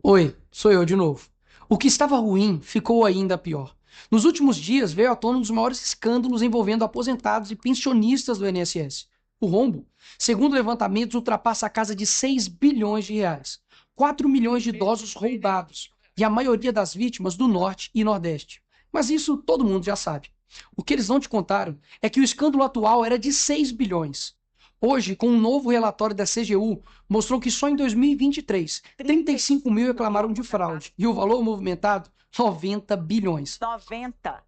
Oi, sou eu de novo. O que estava ruim ficou ainda pior. Nos últimos dias veio à tona um dos maiores escândalos envolvendo aposentados e pensionistas do INSS. O rombo, segundo levantamentos, ultrapassa a casa de 6 bilhões de reais. 4 milhões de idosos roubados e a maioria das vítimas do Norte e Nordeste. Mas isso todo mundo já sabe. O que eles não te contaram é que o escândalo atual era de 6 bilhões. Hoje, com um novo relatório da CGU, mostrou que só em 2023, 35 mil reclamaram de fraude e o valor movimentado, 90 bilhões. 90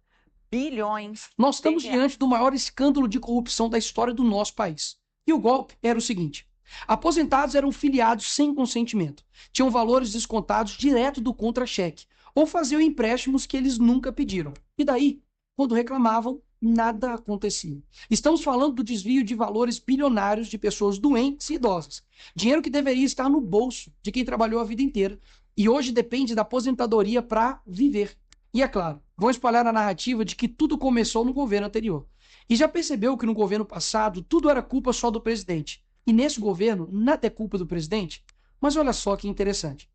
bilhões. Nós estamos diante do maior escândalo de corrupção da história do nosso país. E o golpe era o seguinte: aposentados eram filiados sem consentimento, tinham valores descontados direto do contra-cheque ou faziam empréstimos que eles nunca pediram. E daí, quando reclamavam, nada acontecia. Estamos falando do desvio de valores bilionários de pessoas doentes e idosas. Dinheiro que deveria estar no bolso de quem trabalhou a vida inteira e hoje depende da aposentadoria para viver. E é claro, vão espalhar a narrativa de que tudo começou no governo anterior. E já percebeu que no governo passado tudo era culpa só do presidente. E nesse governo nada é culpa do presidente? Mas olha só que interessante.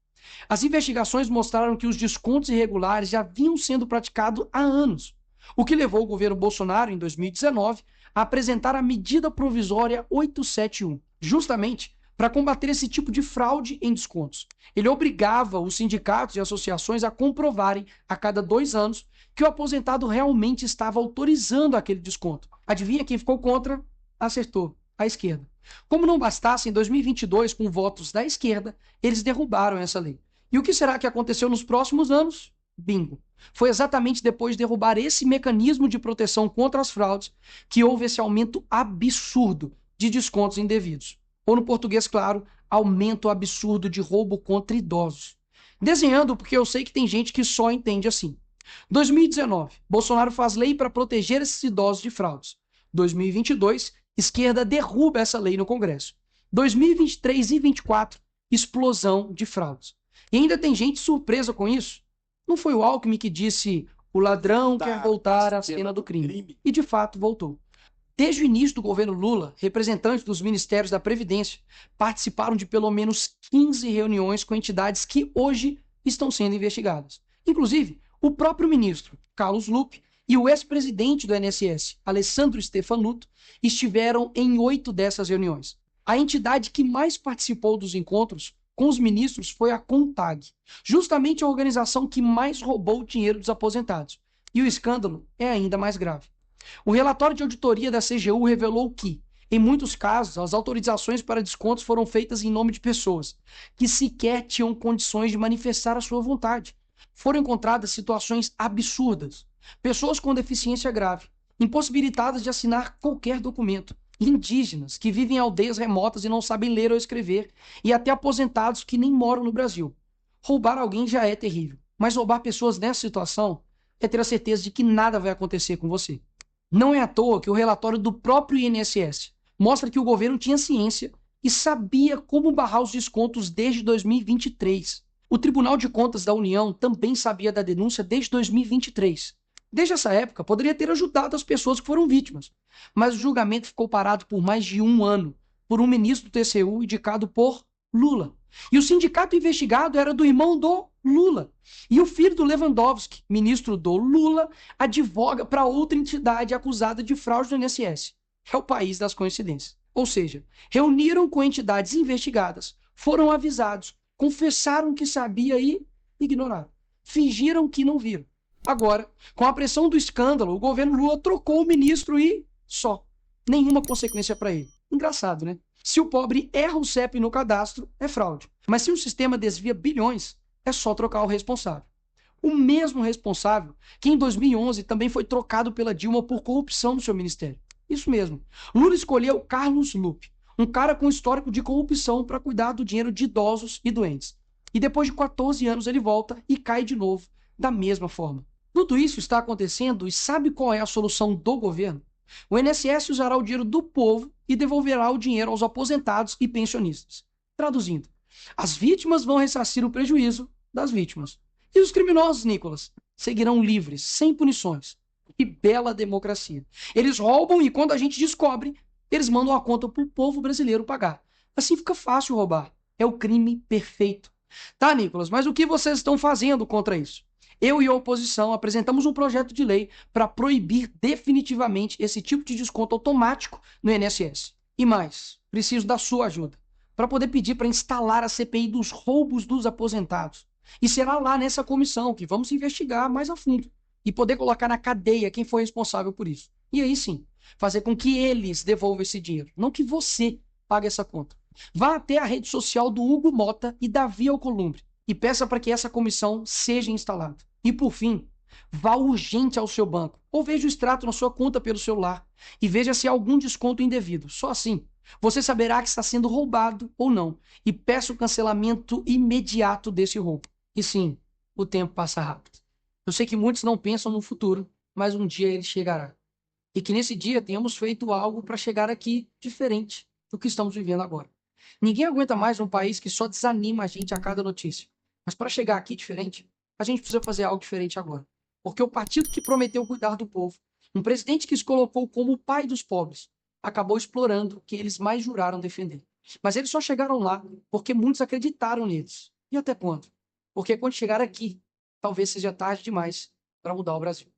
As investigações mostraram que os descontos irregulares já vinham sendo praticados há anos, o que levou o governo Bolsonaro, em 2019, a apresentar a medida provisória 871, justamente para combater esse tipo de fraude em descontos. Ele obrigava os sindicatos e associações a comprovarem, a cada 2 anos, que o aposentado realmente estava autorizando aquele desconto. Adivinha quem ficou contra? Acertou, a esquerda. Como não bastasse, em 2022, com votos da esquerda, eles derrubaram essa lei. E o que será que aconteceu nos próximos anos? Bingo. Foi exatamente depois de derrubar esse mecanismo de proteção contra as fraudes que houve esse aumento absurdo de descontos indevidos. Ou, no português claro, aumento absurdo de roubo contra idosos. Desenhando, porque eu sei que tem gente que só entende assim. 2019, Bolsonaro faz lei para proteger esses idosos de fraudes. 2022, esquerda derruba essa lei no Congresso. 2023 e 2024, explosão de fraudes. E ainda tem gente surpresa com isso. Não foi o Alckmin que disse: o ladrão quer voltar à cena do crime. E de fato voltou. Desde o início do governo Lula, representantes dos ministérios da Previdência participaram de pelo menos 15 reuniões com entidades que hoje estão sendo investigadas. Inclusive, o próprio ministro Carlos Lupe e o ex-presidente do INSS, Alessandro Stefanuto, estiveram em 8 dessas reuniões. A entidade que mais participou dos encontros com os ministros foi a CONTAG, justamente a organização que mais roubou o dinheiro dos aposentados. E o escândalo é ainda mais grave. O relatório de auditoria da CGU revelou que, em muitos casos, as autorizações para descontos foram feitas em nome de pessoas que sequer tinham condições de manifestar a sua vontade. Foram encontradas situações absurdas. Pessoas com deficiência grave, impossibilitadas de assinar qualquer documento, indígenas que vivem em aldeias remotas e não sabem ler ou escrever, e até aposentados que nem moram no Brasil. Roubar alguém já é terrível, mas roubar pessoas nessa situação é ter a certeza de que nada vai acontecer com você. Não é à toa que o relatório do próprio INSS mostra que o governo tinha ciência e sabia como barrar os descontos desde 2023. O Tribunal de Contas da União também sabia da denúncia desde 2023. Desde essa época, poderia ter ajudado as pessoas que foram vítimas, mas o julgamento ficou parado por mais de 1 ano, por um ministro do TCU indicado por Lula. E o sindicato investigado era do irmão do Lula. E o filho do Lewandowski, ministro do Lula, advoga para outra entidade acusada de fraude do INSS. É o país das coincidências. Ou seja, reuniram com entidades investigadas, foram avisados, confessaram que sabia e ignoraram. Fingiram que não viram. Agora, com a pressão do escândalo, o governo Lula trocou o ministro e só. Nenhuma consequência para ele. Engraçado, né? Se o pobre erra o CEP no cadastro, é fraude. Mas se o sistema desvia bilhões, é só trocar o responsável. O mesmo responsável que em 2011 também foi trocado pela Dilma por corrupção no seu ministério. Isso mesmo. Lula escolheu Carlos Lupe, um cara com histórico de corrupção para cuidar do dinheiro de idosos e doentes. E depois de 14 anos ele volta e cai de novo, da mesma forma. Tudo isso está acontecendo e sabe qual é a solução do governo? O INSS usará o dinheiro do povo e devolverá o dinheiro aos aposentados e pensionistas. Traduzindo, as vítimas vão ressarcir o prejuízo das vítimas. E os criminosos, Nicolas, seguirão livres, sem punições. Que bela democracia. Eles roubam e quando a gente descobre, eles mandam a conta para o povo brasileiro pagar. Assim fica fácil roubar. É o crime perfeito. Tá, Nicolas, mas o que vocês estão fazendo contra isso? Eu e a oposição apresentamos um projeto de lei para proibir definitivamente esse tipo de desconto automático no INSS. E mais, preciso da sua ajuda para poder pedir para instalar a CPI dos roubos dos aposentados. E será lá nessa comissão que vamos investigar mais a fundo e poder colocar na cadeia quem foi responsável por isso. E aí sim, fazer com que eles devolvam esse dinheiro, não que você pague essa conta. Vá até a rede social do Hugo Mota e Davi Alcolumbre e peça para que essa comissão seja instalada. E por fim, vá urgente ao seu banco ou veja o extrato na sua conta pelo celular e veja se há algum desconto indevido. Só assim você saberá que está sendo roubado ou não e peça o cancelamento imediato desse roubo. E sim, o tempo passa rápido. Eu sei que muitos não pensam no futuro, mas um dia ele chegará. E que nesse dia tenhamos feito algo para chegar aqui diferente do que estamos vivendo agora. Ninguém aguenta mais um país que só desanima a gente a cada notícia. Mas para chegar aqui diferente, a gente precisa fazer algo diferente agora. Porque o partido que prometeu cuidar do povo, um presidente que se colocou como o pai dos pobres, acabou explorando o que eles mais juraram defender. Mas eles só chegaram lá porque muitos acreditaram neles. E até quando? Porque quando chegar aqui, talvez seja tarde demais para mudar o Brasil.